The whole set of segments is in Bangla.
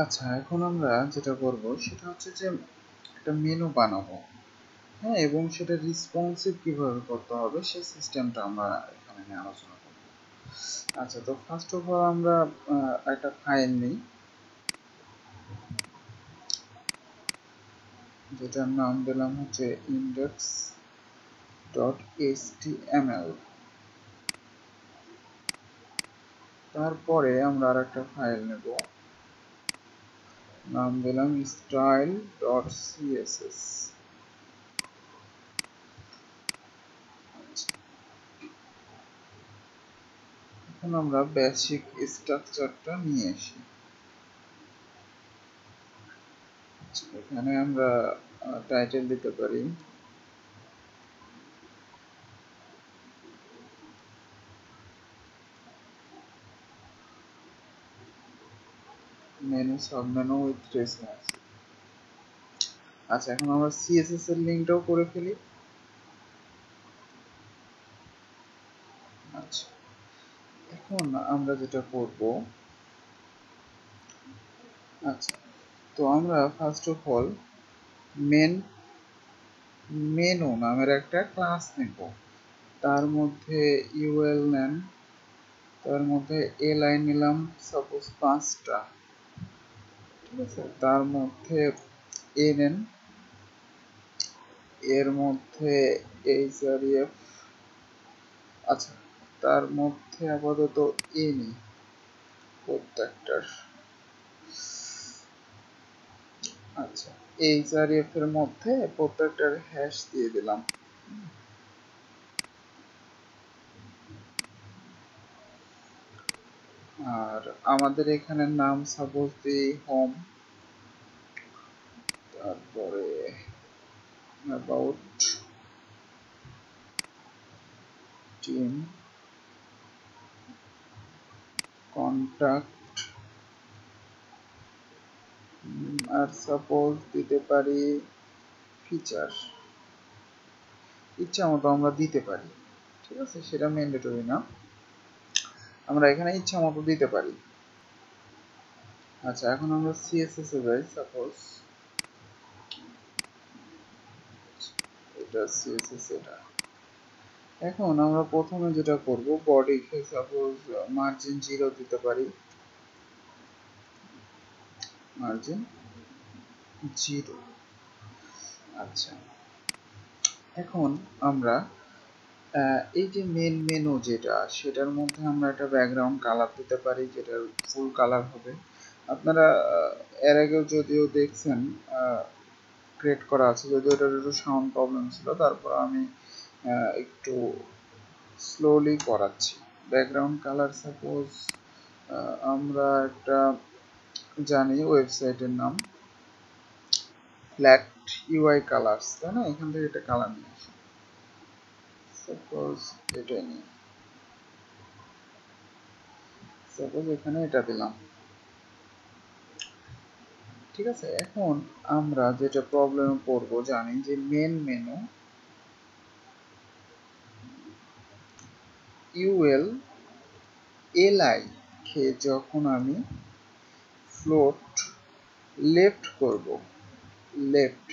আচ্ছা, এখন আমরা যেটা করব সেটা হচ্ছে যে একটা মেনু বানাবো। হ্যাঁ, এবং সেটা রেসপন্সিভ কিভাবে করতে হবে সেই সিস্টেমটা আমরা এখানে নিয়ে আলোচনা করব। আচ্ছা, তো ফার্স্ট অফ অল আমরা একটা ফাইল নিই, যেটার নাম দিলাম হচ্ছে index.html। তারপরে আমরা আর একটা ফাইল নেব, নাম দিলাম style.css। এখন আমরা বেসিক স্ট্রাকচারটা নিয়ে আসি। এখানে আমরা টাইটেল দিতে পারি মেনু সাবমেনু উইথ রেসপন্স। আচ্ছা, এখন আমরা সিএসএস এর লিংকটাও করে ফেলি। আচ্ছা, এখন আমরা যেটা করব, আচ্ছা, তো আমরা ফার্স্ট অফ অল মেনু নামের একটা ক্লাস নেব। তার মধ্যে ইউএল নেন, তার মধ্যে এলআই নিলাম সাপোজ 5টা, ঠিক আছে। তার মধ্যে এ নেন, এর মধ্যে এইচআরএফ, আচ্ছা, তার মধ্যে আপাতত এ নেই প্রত্যেকটার। আচ্ছা, এইচআরএফ এর মধ্যে প্রত্যেকটার হ্যাশ দিয়ে দিলাম। আর আমাদের এখানে নাম সাপোজ দিই হোম, তারপরে অ্যাবাউট, টিম, কন্টাক্ট, আর সাপোজ দিতে পারি ফিচার। ইচ্ছা মতো আমরা দিতে পারি, ঠিক আছে, সেটা ম্যান্ডেটরি না, আমরা এখানে ইচ্ছা মতো দিতে পারি। আচ্ছা, এখন আমরা সিএসএস এ যাই, সাপোজ এটা সিএসএস। এটা এখন আমরা প্রথমে যেটা করব, বডিকে সাপোজ মার্জিন 0 দিতে পারি, মার্জিন 0। আচ্ছা, এখন আমরা এই যে মেন মেনু যেটা, সেটার মধ্যে আমরা একটা ব্যাকগ্রাউন্ড কালার দিতে পারি, যেটা ফুল কালার হবে। আপনারা এর আগেও যদিও দেখছেন ক্রিয়েট করা আছে, যদিও এটার একটু সাউন্ড প্রবলেম ছিল, তারপর আমি একটু স্লোলি করাচ্ছি। ব্যাকগ্রাউন্ড কালার সাপোজ আমরা একটা জানি ওয়েবসাইটের নাম ফ্ল্যাট ইউআই কালার্স, তাই না? এখান থেকে একটা কালার নিয়ে আসি, সাপোজ এটা নিই, সাপোজ এখানে এটা দিলাম, ঠিক আছে। এখন আমরা যেটা প্রবলেমে পড়বো, জানি যে মেন মেনু ইউএল এলআই কে যখন আমি ফ্লোট লেফট করব, লেফট,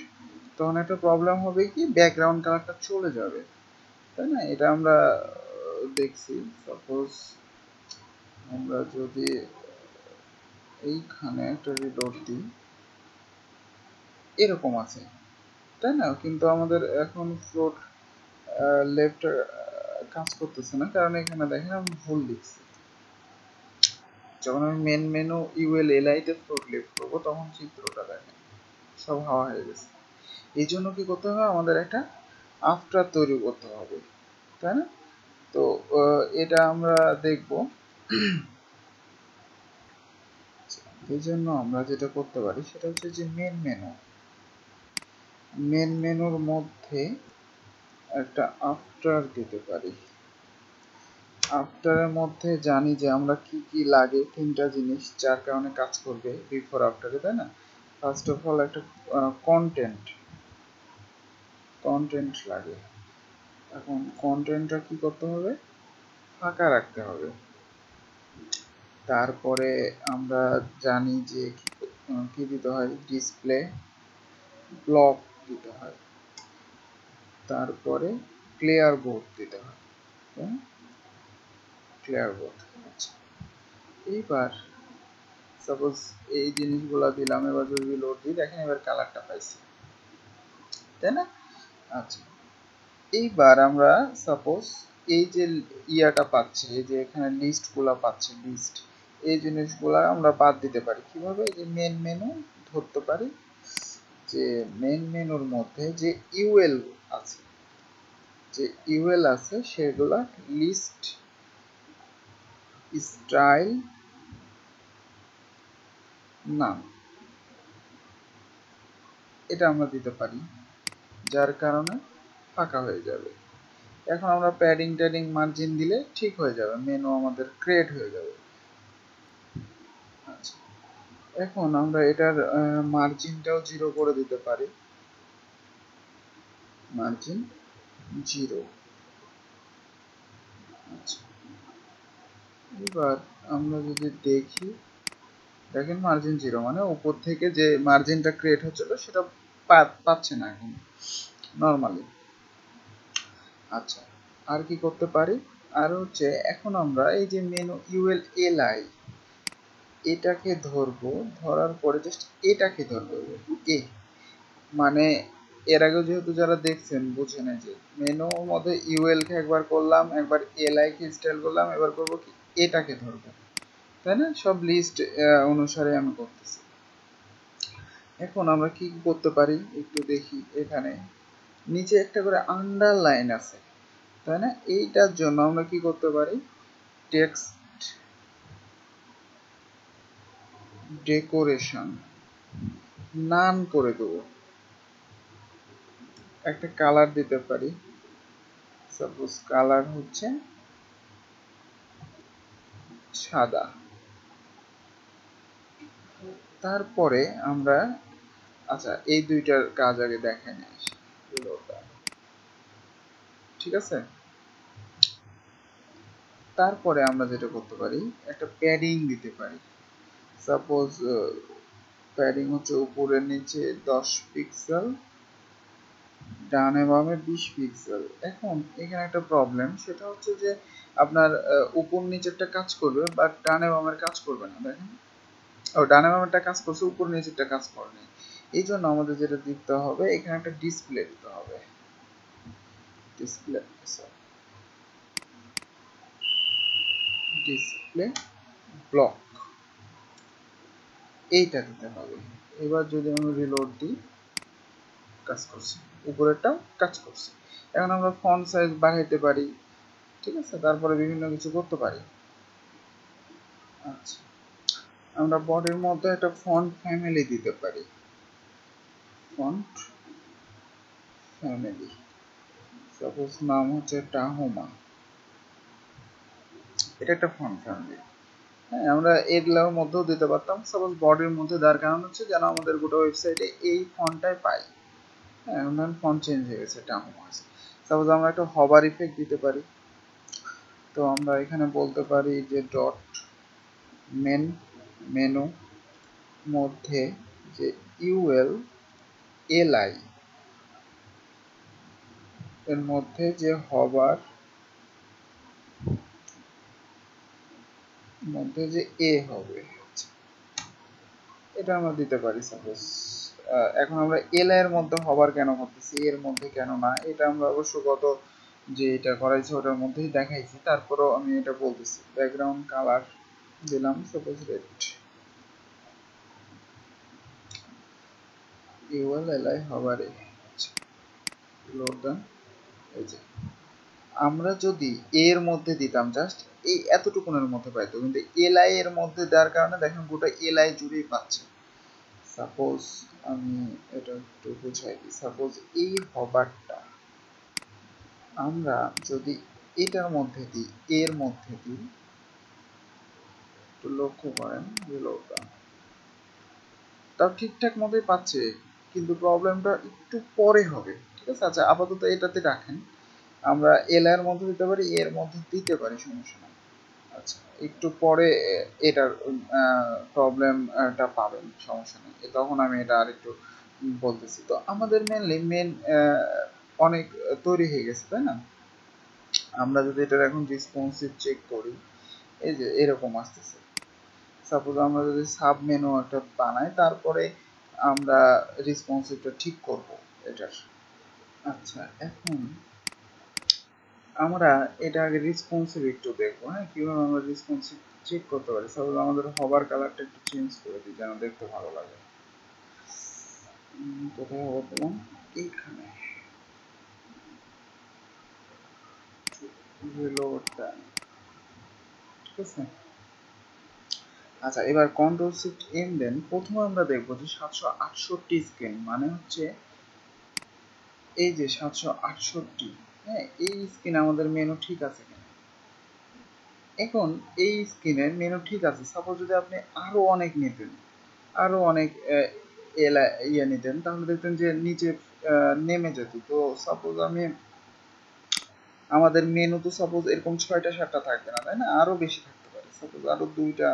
তখন একটা প্রবলেম হবে কি, ব্যাকগ্রাউন্ড কালারটা চলে যাবে, তাই না? এটা আমরা দেখছি। সাপোজ আমরা যদি এইখানে একটা রিডট দিই, এরকম আছে, তাই না? কিন্তু আমাদের এখন ফ্লোট লেফট কাজ করতেছে না, কারণ এখানে দেখেন আমি ভুল লিখছি। যখন আমি মেন মেনু ইউএল এলআই তে ফ্লোট লেফট করবো, তখন চিত্রটা দেখেন সব হাওয়া হয়ে গেছে। এই জন্য কি করতে হবে, আমাদের একটা আফটার তৈরি করতে হবে, তাই না? তো এটা আমরা দেখব। এই জন্য আমরা যেটা করতে পারি সেটা হচ্ছে যে মেন মেনুর মধ্যে একটা আফটার দিতে পারি। আফটারের মধ্যে জানি যে আমরা কি কি লাগে, 3টা জিনিস যার কারণে কাজ করবে বিফোর আফটারে, তাই না? ফার্স্ট অফ অল একটা কন্টেন্ট লাগে। এখন কন্টেন্টটা কি করতে হবে, ফাঁকা রাখতে হবে। তারপরে আমরা জানি যে কি দিতে হয়, ডিসপ্লে ব্লক দিতে হয়, তারপরে ক্লিয়ার বোর্ড দিতে হয়, ক্লিয়ার বোর্ড। আচ্ছা, এইবার সাপোজ এই জিনিসগুলো দিলাম, এবার যদি লোড দিই দেখেন এবার কালারটা পাইছি, তাই না? আচ্ছা, এইবার আমরা সাপোজ এই যে ইয়াটা পাচ্ছি, এই যে এখানে লিস্টগুলো পাচ্ছি, লিস্ট, এই জিনিসগুলো আমরা বাদ দিতে পারি কিভাবে? এই যে মেন মেনু ধরতে পারি, যে মেন মেনুর মধ্যে যে ইউএল আছে, যে ইউএল আছে সেগুলা লিস্ট স্টাইল নাম, এটা আমরা দিতে পারি, যার কারণে ফাঁকা হয়ে যাবে। এখন আমরা প্যাডিং ট্যাডিং মার্জিন দিলে ঠিক হয়ে যাবে, মেনু আমাদের ক্রিয়েট হয়ে যাবে। আচ্ছা, এখন আমরা এটার মার্জিনটাও 0 করে দিতে পারি, মার্জিন 0। আচ্ছা, এবার আমরা যদি দেখি, দেখেন মার্জিন 0 মানে উপর থেকে যে মার্জিনটা ক্রিয়েট হচ্ছিল সেটা পাচ্ছে না এখন নর্মালি। আচ্ছা, আর কি করতে পারি? আর হচ্ছে এখন আমরা এই যে মেনু ইউএল এলআই এটাকে ধরবো, ধরার পরে জাস্ট এটাকে ধরবো, এ মানে এর আগে যেহেতু যারা দেখছেন বুঝেন, যে মেনুর মধ্যে ইউএল কে একবার করলাম, একবার এলআই কে স্টাইল করলাম, এবার করবো কি এটাকে ধরবো, তাই না? সব লিস্ট অনুসারে আমি করতেছি। এখন আমরা কি করতে পারি একটু দেখি, এখানে নিচে একটা করে আন্ডারলাইন আছে, তাই না? এইটার জন্য আমরা কি করতে পারি, টেক্সট ডেকোরেশন নান করে দেবো, একটা কালার দিতে পারি, সাপোজ কালার হচ্ছে সাদা। তারপরে আমরা, আচ্ছা এই দুইটার কাজ আগে দেখে নিই, ঠিক আছে? তারপরে আমরা যেটা করতে পারি, একটা প্যাডিং দিতে পারি, সাপোজ প্যাডিং হচ্ছে উপরে নিচে 10 পিক্সেল, ডানে বামে 20 পিক্সেল। এখন এখানে একটা প্রবলেম, সেটা হচ্ছে যে আপনার উপর নিচেরটা কাজ করবে বাট ডানে বামের কাজ করবে না। দেখেন, ও ডানে বামেরটা কাজ করছে, উপর নিচেরটা কাজ করেনি। এই জন্য আমাদের যেটা দিতে হবে, এখানে একটা ডিসপ্লে দিতে হবে, ডিসপ্লে ডিসপ্লে ব্লক, এইটা দিতে হবে। এবার যদি আমি রিলোড দিই, কাজ করছে, উপরেরটাও কাজ করছে। এখন আমরা ফন্ট সাইজ বাড়াইতে পারি, ঠিক আছে? তারপরে বিভিন্ন কিছু করতে পারি। আচ্ছা, আমরা বডির মধ্যে একটা ফন্ট ফ্যামিলি দিতে পারি, ফন্ট ফ্যামিলি, সাপোজ নাম হচ্ছে টাহোমা, এটা একটা ফন্ট ফ্যামিলি। হ্যাঁ, আমরা এগুলোর মধ্যেও দিতে পারতাম, সাপোজ বডির মধ্যে দেওয়ার কারণ হচ্ছে যেন আমাদের গোটা ওয়েবসাইটে এই ফন্টটাই পাই। হ্যাঁ, এখন ফন্ট চেঞ্জ হয়ে গেছে, টাহোমা। সাপোজ আমরা একটা হবার ইফেক্ট দিতে পারি, তো আমরা এখানে বলতে পারি যে ডট মেন মেনু মধ্যে যে ইউএল এলআই এর মধ্যে যে হবার মধ্যে যে এ হবে, এটা আমরা দিতে পারি সাপোজ। এখন আমরা এল এর মধ্যে হবার কেন করতেছি, এর মধ্যে কেন না, এটা আমরা অবশ্য গত যে এটা করাইছি ওটার মধ্যেই দেখাইছি, তারপরেও আমি এটা বলতেছি। ব্যাকগ্রাউন্ড কালার দিলাম সাপোজ রেড, ইউএল এলআই হবারে, লোড দেন। এই যে আমরা যদি এর মধ্যে দিতাম, জাস্ট এই এতটুকুনের মধ্যে পাইতো, কিন্তু এলআই এর মধ্যে দেওয়ার কারণে দেখেন গোটা এলআই জুড়েই পাচ্ছে। সাপোজ আমি এটা একটু বুঝাই দিই, সাপোজ এই হবারটা আমরা যদি এটার মধ্যে দিই, এর মধ্যে দিই, একটু লক্ষ্য করেন, রিলোডটা তাও ঠিকঠাক মতোই পাচ্ছে, কিন্তু প্রবলেমটা একটু পরে হবে, ঠিক আছে? আচ্ছা, আপাতত এটাতে রাখেন, আমরা এল এর মধ্যে দিতে পারি, এর মধ্যে দিতে পারি, সমস্যা নাই। আচ্ছা, একটু পরে এটার প্রবলেমটা পাবেন, সমস্যা নেই, তখন আমি এটা আরেকটু বলতেছি। তো আমাদের মেনলি মেন অনেক তৈরি হয়ে গেছে, তাই না? আমরা যদি এটার এখন রেসপন্সিভ চেক করি, এই যে এরকম আসতেছে। সাপোজ আমরা যদি সাব মেনু একটা বানাই, তারপরে আমরা রেসপন্সিভটা ঠিক করব এটার। আচ্ছা, এখন আমরা এটা আগে রেসপন্সিভ একটু দেখবো, হ্যাঁ, কিভাবে আমরা রেসপন্সিভ চেক করতে পারি। সাপোজ আমাদের হবার কালারটা একটু চেঞ্জ করে দিই যেন দেখতে ভালো লাগে। কোথায় হবার দিলাম? এইখানে রিলোডটা, ঠিক আছে। আচ্ছা, এবার কন্ট্রোল শিফট এম দেন। প্রথমে আমরা দেখবো যে 768 স্ক্রিন মানে হচ্ছে এই যে 768, হ্যাঁ, এই স্ক্রিন আমাদের মেনু ঠিক আছে কিনা। এখন এই স্ক্রিনের মেনু ঠিক আছে। সাপোজ যদি আপনি আরো অনেক নিতেন, আরো অনেক ইয়ে নিতেন, তাহলে দেখতেন যে নিচে নেমে যেত। তো সাপোজ আমি, আমাদের মেনু তো সাপোজ এরকম 6টা 7টা থাকবে না, তাই না? আরো বেশি থাকতে পারে। সাপোজ আরো 2টা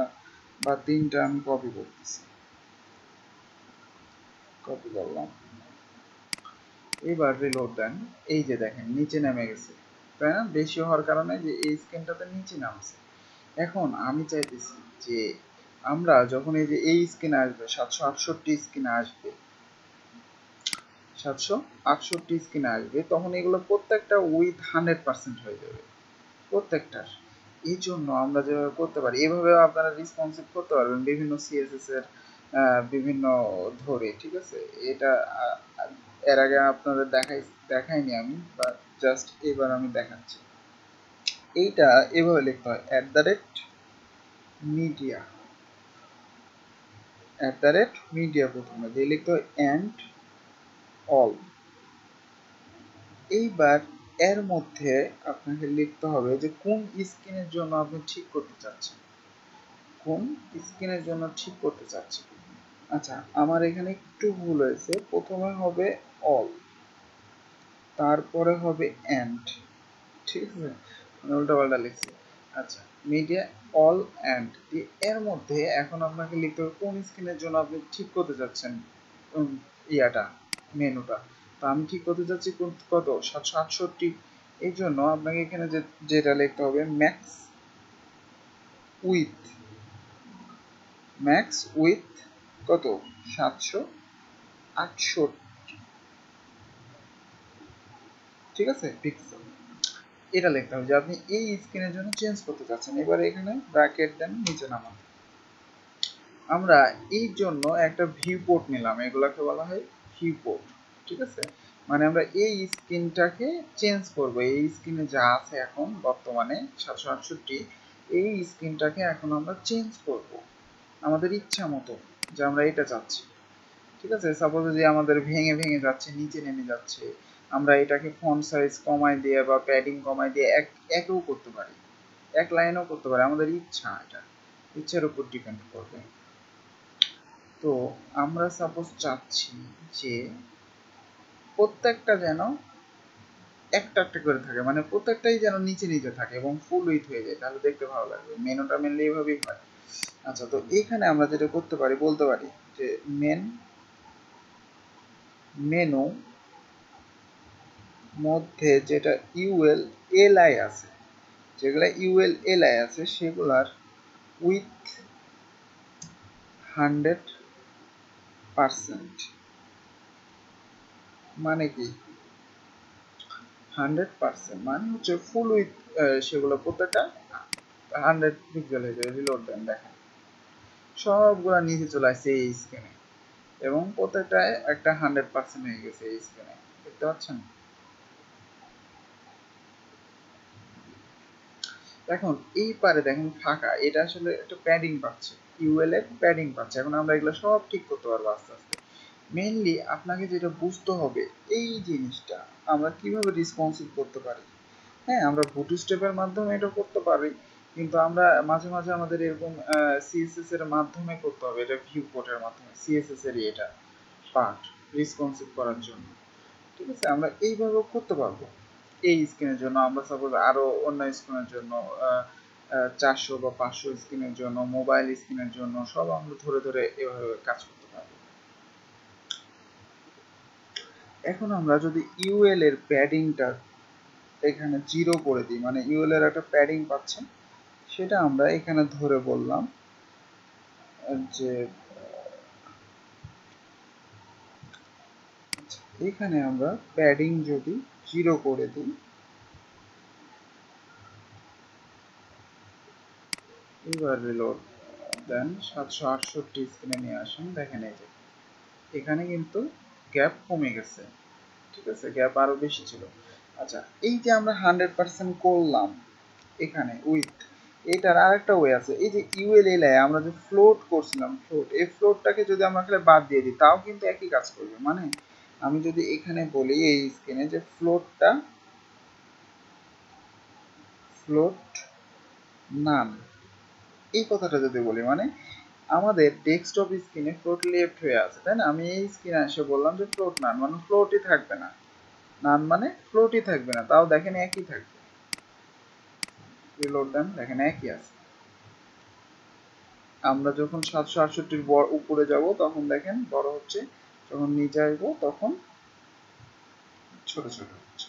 বা 3টা আমি কপি করতেছি, কপি করলাম। এবার রিলোড দেন, এই যে দেখেন নিচে নেমে গেছে, তাই না? বেশি হওয়ার কারণে যে এই স্ক্রিনটাতে নিচে নামছে। এখন আমি চাইতেছি যে আমরা যখন এই যে এই স্ক্রিনে আসবে, 768 স্ক্রিনে আসবে, 768 স্ক্রিনে আসবে, তখন এগুলো প্রত্যেকটা উইথ 100% হয়ে যাবে প্রত্যেকটার। এই জন্য আমরা যেভাবে করতে পারি, এভাবেও আপনারা রেসপন্সিভ করতে পারবেন বিভিন্ন সিএসএস এর বিভিন্ন ধরে, ঠিক আছে। এটা এর আগে আপনাদের দেখাইনি আমি, বা জাস্ট এবার আমি দেখাচ্ছি। এইটা এভাবে লিখতে হয়, @media, @media প্রথমে দিয়ে লিখতে হয় অ্যান্ড অল। এইবার এর মধ্যে আপনাকে লিখতে হবে যে কোন স্ক্রিনের জন্য আপনি ঠিক করতে চাচ্ছেন, কোন স্ক্রিনের জন্য ঠিক করতে চাচ্ছেন। আচ্ছা, আমার এখানে একটু ভুল হয়েছে। প্রথমে হবে অল, তারপরে হবে অ্যান্ড, ঠিক আছে, আমি উল্টাপাল্টা লিখছি। আচ্ছা, মিডিয়া অল অ্যান্ড, এর মধ্যে এখন আপনাকে লিখতে হবে কোন স্ক্রিনের জন্য আপনি ঠিক করতে চাচ্ছেন ইয়াটা, মেনুটা। তো আমি ঠিক করতে চাচ্ছি কত, 768। এই জন্য আপনাকে এখানে যেটা লিখতে হবে ম্যাক্স উইথ, কত, 768, ঠিক আছে, পিক্সেল। এটা লিখতে হবে যে আপনি এই স্ক্রিনের জন্য চেঞ্জ করতে চাচ্ছেন। এবার এখানে ব্র্যাকেট দেন, নিচে নামান। আমরা এই জন্য একটা ভিউ পোর্ট নিলাম, এগুলাকে বলা হয় ভিউ পোর্ট, ঠিক আছে। মানে আমরা এই স্ক্রিনটাকে চেঞ্জ করব, এই স্ক্রিনে যা আছে এখন বর্তমানে 768, এই স্ক্রিনটাকে এখন আমরা চেঞ্জ করব আমাদের ইচ্ছা মতো, যে আমরা এটা চাচ্ছি, ঠিক আছে। সাপোজ যে আমাদের ভেঙে ভেঙে যাচ্ছে, নিচে নেমে যাচ্ছে, আমরা এটাকে ফন্ট সাইজ কমাই দিয়ে বা প্যাডিং কমাই দিয়ে একেও করতে পারি, এক লাইনও করতে পারি, আমাদের ইচ্ছা, এটা ইচ্ছার উপর ডিপেন্ড করবে। তো আমরা সাপোজ চাচ্ছি যে প্রত্যেকটা যেন একটা একটা করে থাকে, মানে প্রত্যেকটাই যেন নিচে নিচে থাকে এবং ফুল উইথ হয়ে যায়, তাহলে দেখতে ভালো লাগবে। মেনুটা মেনলি এভাবেই হয়। আচ্ছা, তো এখানে আমরা যেটা করতে পারি, বলতে পারি যে মেনু মধ্যে যেটা ইউএল এলআই আছে, যেগুলা ইউএল এলআই আছে সেগুলার উইথ 100%, মানে কি 100% মানে হচ্ছে ফুল উইথ, সেগুলো প্রত্যেকটা 100 পিক্সেল হয়ে যাবে। রিলোড দেন, দেখেন সবগুলা নিচে চলে আসছে এই স্ক্রিনে, এবং প্রত্যেকটায় একটা 100% হয়ে গেছে এই স্ক্রিনে, দেখতে পাচ্ছেন। এখন এই পারে দেখেন ফাঁকা, এটা আসলে একটা প্যাডিং পাচ্ছে, ইউএল এর প্যাডিং পাচ্ছে। এখন আমরা এগুলো সব ঠিক করতে পারবো আস্তে আস্তে। মেইনলি আপনাকে যেটা বুঝতে হবে, এই জিনিসটা আমরা কিভাবে রেসপন্সিভ করতে পারি। হ্যাঁ, আমরা বুটস্ট্র্যাপের মাধ্যমে এটা করতে পারি, কিন্তু আমরা মাঝে মাঝে আমাদের এরকম সিএসএস এর মাধ্যমে করতে হবে, এটা ভিউ পোর্টের মাধ্যমে, সিএসএস এর এটা পার্ট রেসপন্সিভ করার জন্য, ঠিক আছে। আমরা এইভাবেও করতে পারবো এই স্ক্রিনের জন্য। আমরা সাপোজ আরো অন্য স্ক্রিনের জন্য 400 বা 500 স্ক্রিনের জন্য, মোবাইল স্ক্রিনের জন্য সব আমরা ধরে ধরে এভাবে কাজ করতে পারবো। এখন আমরা যদি ইউএল এর প্যাডিংটা এখানে 0 করে দিই, মানে ইউএল এর একটা প্যাডিং পাচ্ছে, সেটা আমরা এখানে ধরে বললাম যে এখানে আমরা প্যাডিং যদি 0 করে দিই, এবার রিলোড দেন 768 স্ক্রিনে নিয়ে আসেন, দেখেন এই যে এখানে কিন্তু গ্যাপ কমে গেছে, ঠিক আছে, গ্যাপ আরো বেশি ছিল। আচ্ছা, এই যে আমরা 100% করলাম এখানে উইথ, এটার আরেকটা ওয়ে আছে, এই যে ইউএল এলায় আমরা যে ফ্লোট করছিলাম, ফ্লোট, এই ফ্লোটটাকে যদি আমরা খালি বাদ দিয়ে দিই তাও কিন্তু একই কাজ করবে। মানে আমি যদি এখানে বলি এই স্ক্রিনে যে ফ্লোট নান, এই কথাটা যদি বলি, মানে আমাদের ডেস্কটপ স্ক্রিনে ফ্লোট লেফট হয়ে আছে, তাই না? আমি এই স্ক্রিনে এসে বললাম যে ফ্লোট নান, মানে ফ্লোটই থাকবে না, নান মানে ফ্লোটই থাকবে না, তাও দেখেন একই থাকবে। রিলোড দেন, দেখেন একই আছে। আমরা যখন 768 উপরে যাব তখন দেখেন বড় হচ্ছে, যখন নিচে আসবো তখন ছোট ছোট হচ্ছে।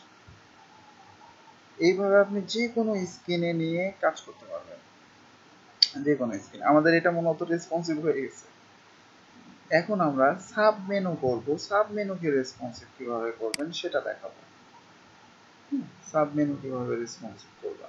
এইভাবে আপনি যে কোনো স্ক্রিনে নিয়ে কাজ করতে পারবেন, যে কোনো স্ক্রিন। আমাদের এটা মূলত রেসপন্সিভ হয়ে গেছে। এখন আমরা সাব মেনু করবো, সাব মেনুকে রেসপন্সিভ কিভাবে করবেন সেটা দেখাবো। সাব মেনু কিভাবে রেসপন্সিভ করবেন।